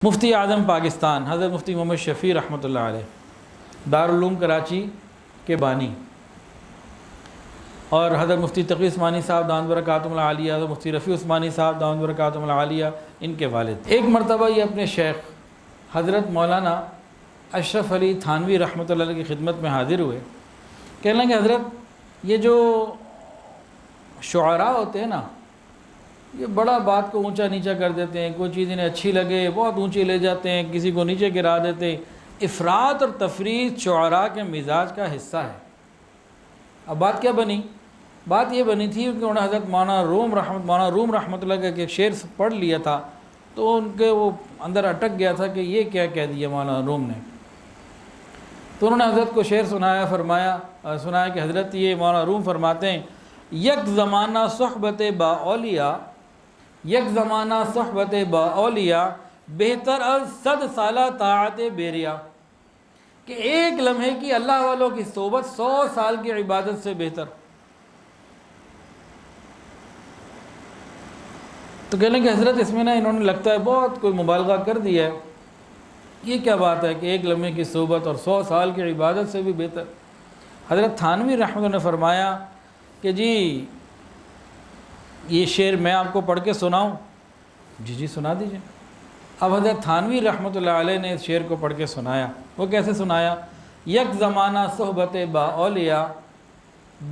مفتی اعظم پاکستان حضرت مفتی محمد شفیع رحمۃ اللہ علیہ دارالعلوم کراچی کے بانی، اور حضرت مفتی تقی عثمانی صاحب دامت برکاتہم العالیہ، حضرت مفتی رفیع عثمانی صاحب دامت برکاتہم العالیہ، ان کے والد ایک مرتبہ یہ اپنے شیخ حضرت مولانا اشرف علی تھانوی رحمۃ اللہ علیہ کی خدمت میں حاضر ہوئے۔ کہنے لگے حضرت یہ جو شعراء ہوتے ہیں نا، یہ بڑا بات کو اونچا نیچا کر دیتے ہیں، کوئی چیز انہیں اچھی لگے بہت اونچی لے جاتے ہیں، کسی کو نیچے گرا دیتے ہیں۔ افراط اور تفریط شعراء کے مزاج کا حصہ ہے۔ اب بات کیا بنی؟ بات یہ بنی تھی کہ انہوں نے حضرت مولانا روم رحمۃ اللہ کا ایک شعر پڑھ لیا تھا، تو ان کے وہ اندر اٹک گیا تھا کہ یہ کیا کہہ دیا مولانا روم نے۔ تو انہوں نے حضرت کو شعر سنایا کہ حضرت یہ مولانا روم فرماتے ہیں، یک زمانہ صحبت با اولیاء، یک زمانہ صحبت با اولیاء، بہتر از 100 سالہ طاعت بیریا، کہ ایک لمحے کی اللہ والوں کی صحبت 100 سال کی عبادت سے بہتر۔ تو کہنے کہ حضرت اس میں نا انہوں نے لگتا ہے بہت کوئی مبالغہ کر دیا ہے، یہ کیا بات ہے کہ ایک لمحے کی صحبت اور 100 سال کی عبادت سے بھی بہتر۔ حضرت تھانوی رحمۃ اللہ نے فرمایا کہ جی یہ شعر میں آپ کو پڑھ کے سناؤں؟ جی سنا دیجئے۔ اب حضرت تھانوی رحمۃ اللہ علیہ نے اس شعر کو پڑھ کے سنایا۔ وہ کیسے سنایا؟ یک زمانہ صحبت با اولیاء،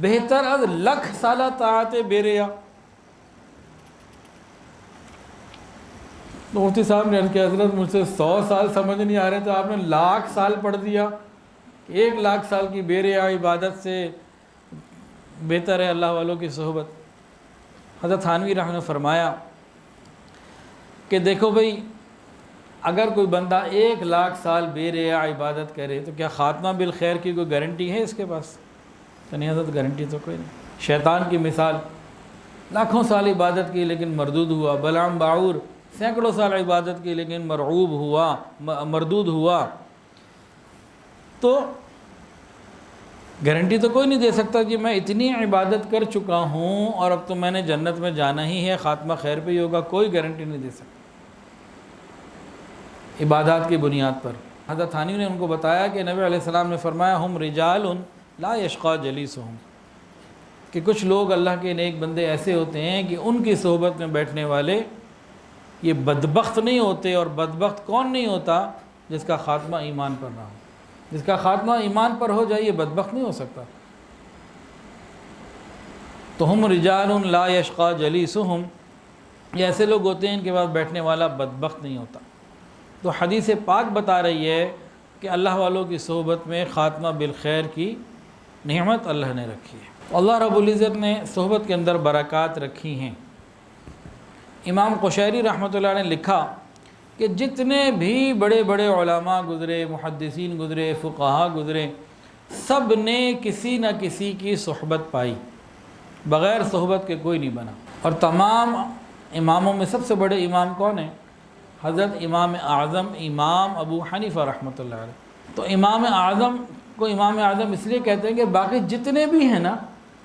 بہتر از 1,00,000 سالہ طاعت بیریا۔ تو مفتی صاحب نے عرض کیا حضرت مجھ سے 100 سال سمجھ نہیں آ رہے، تو آپ نے 1,00,000 سال پڑھ دیا۔ 1,00,000 سال کی بیریا عبادت سے بہتر ہے اللہ والوں کی صحبت۔ حضرت تھانوی رحمۃ اللہ نے فرمایا کہ دیکھو بھئی، اگر کوئی بندہ 1,00,000 سال بے ریا عبادت کرے تو کیا خاتمہ بالخیر کی کوئی گارنٹی ہے اس کے پاس؟ تو نہیں حضرت، گارنٹی تو کوئی نہیں۔ شیطان کی مثال، لاکھوں سال عبادت کی لیکن مردود ہوا۔ بلعام باعور سینکڑوں سال عبادت کی لیکن مردود ہوا۔ تو گارنٹی تو کوئی نہیں دے سکتا کہ میں اتنی عبادت کر چکا ہوں اور اب تو میں نے جنت میں جانا ہی ہے، خاتمہ خیر پہ ہی ہوگا، کوئی گارنٹی نہیں دے سکتا عبادات کی بنیاد پر۔ حضرت تھانوی نے ان کو بتایا کہ نبی علیہ السلام نے فرمایا ہم رجال لا یشقی جلیسہم، کہ کچھ لوگ اللہ کے نیک بندے ایسے ہوتے ہیں کہ ان کی صحبت میں بیٹھنے والے یہ بدبخت نہیں ہوتے۔ اور بدبخت کون نہیں ہوتا؟ جس کا خاتمہ ایمان پر نہ ہو۔ جس کا خاتمہ ایمان پر ہو جائے یہ بدبخت نہیں ہو سکتا۔ تو ہم رجال لا یشقی جلیسہم، یہ ایسے لوگ ہوتے ہیں ان کے پاس بیٹھنے والا بدبخت نہیں ہوتا۔ تو حدیث پاک بتا رہی ہے کہ اللہ والوں کی صحبت میں خاتمہ بالخیر کی نعمت اللہ نے رکھی ہے۔ اللہ رب العزت نے صحبت کے اندر برکات رکھی ہیں۔ امام قشیری رحمۃ اللہ نے لکھا کہ جتنے بھی بڑے بڑے علماء گزرے، محدثین گزرے، فقہاء گزرے، سب نے کسی نہ کسی کی صحبت پائی، بغیر صحبت کے کوئی نہیں بنا۔ اور تمام اماموں میں سب سے بڑے امام کون ہیں؟ حضرت امام اعظم امام ابو حنیفہ رحمۃ اللہ علیہ۔ تو امام اعظم کو امام اعظم اس لیے کہتے ہیں کہ باقی جتنے بھی ہیں نا،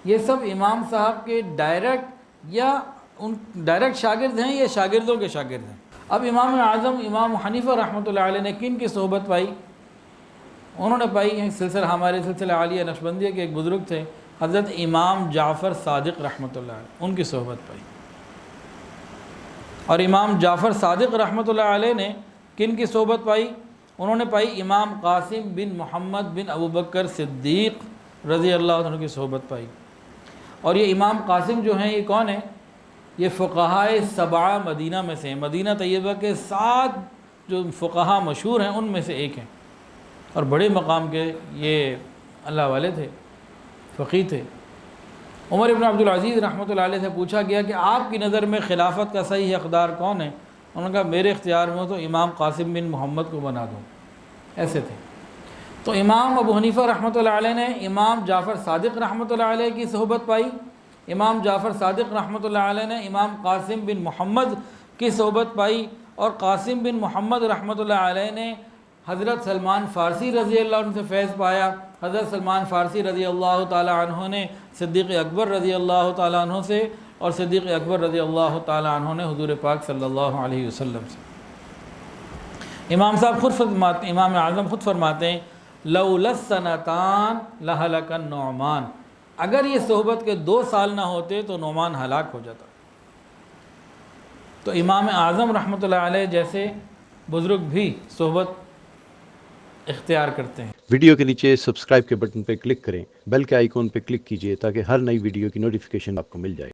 یہ سب امام صاحب کے ڈائریکٹ شاگرد ہیں یا شاگردوں کے شاگرد ہیں۔ اب امام اعظم امام حنیفہ رحمۃ اللہ علیہ نے کن کی صحبت پائی؟ انہوں نے پائی ہمارے سلسلہ عالیہ نقشبندیہ کے ایک بزرگ تھے حضرت امام جعفر صادق رحمۃ اللہ علیہ، ان کی صحبت پائی۔ اور امام جعفر صادق رحمۃ اللہ علیہ نے کن کی صحبت پائی؟ انہوں نے پائی امام قاسم بن محمد بن ابوبکر صدیق رضی اللہ عنہ کی صحبت پائی۔ اور یہ امام قاسم جو ہیں یہ کون ہیں؟ یہ فقہائے 7 مدینہ میں سے ہیں۔ مدینہ طیبہ کے 7 جو فقہاء مشہور ہیں ان میں سے ایک ہیں، اور بڑے مقام کے یہ اللہ والے تھے، فقیہ تھے۔ عمر ابن عبد العزیز رحمۃ اللہ علیہ سے پوچھا گیا کہ آپ کی نظر میں خلافت کا صحیح حقدار کون ہے؟ انہوں نے کہا میرے اختیار میں ہو تو امام قاسم بن محمد کو بنا دوں۔ ایسے تھے۔ تو امام ابو حنیفہ رحمۃ اللہ علیہ نے امام جعفر صادق رحمۃ اللہ علیہ کی صحبت پائی۔ امام جعفر صادق رحمۃ اللہ علیہ نے امام قاسم بن محمد کی صحبت پائی، اور قاسم بن محمد رحمۃ اللہ علیہ نے حضرت سلمان فارسی رضی اللہ عنہ سے فیض پایا۔ حضرت سلمان فارسی رضی اللہ تعالی عنہ نے صدیق اکبر رضی اللہ تعالی عنہ سے، اور صدیق اکبر رضی اللہ تعالی عنہ نے حضور پاک صلی اللہ علیہ وسلم سے۔ امام صاحب خود فرماتے ہیں، امام اعظم خود فرماتے ہیں لولا السنتان لہلک النعمان، اگر یہ صحبت کے 2 سال نہ ہوتے تو نعمان ہلاک ہو جاتا۔ تو امام اعظم رحمۃ اللہ علیہ جیسے بزرگ بھی صحبت اختیار کرتے ہیں۔ ویڈیو کے نیچے سبسکرائب کے بٹن پہ کلک کریں، بیل کے آئیکن پہ کلک کیجئے تاکہ ہر نئی ویڈیو کی نوٹیفیکیشن آپ کو مل جائے۔